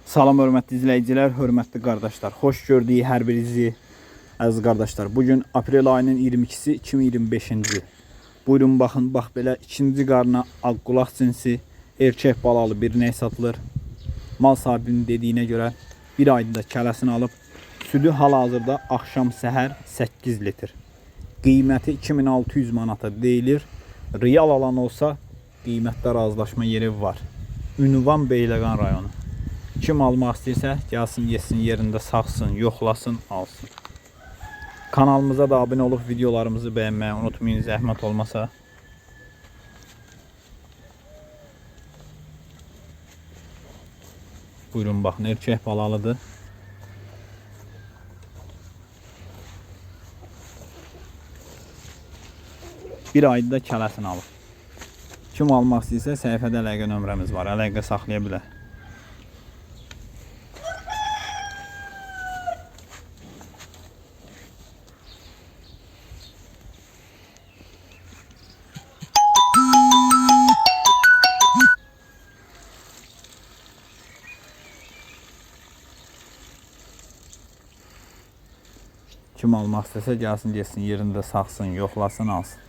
Salam hörmətli izləyicilər, hörmətli qardaşlar. Xoş gördük hər birinizi əziz qardaşlar. Bugün aprel ayının 22-si 2025-ci. Buyurun baxın, bax belə ikinci qarına ağqulaq cinsi erkək balalı bir ney satılır. Mal sahibinin dediyinə görə bir ayda kələsini alıb südü hal-hazırda axşam səhər 8 litr. Qiyməti 2600 manata deyilir. Real alan olsa qiymətdə razılaşma yeri var. Ünvan Beyləqan rayonu. Kim almaq istəyirsə, gəlsin, yesin, yerində saxsın, yoxlasın, alsın. Kanalımıza da abunə olub videolarımızı bəyənməyi unutmayın, zəhmət olmasa. Buyurun baxın, erkək balalıdır. Bir ayda kələsini alır. Kim almaq istəyirsə, səhifədə əlaqə nömrəmiz var, əlaqə saxlaya bilər. Kim almaq istəsə gəlsin, yesin, yerində saxsın, yoxlasın, alsın.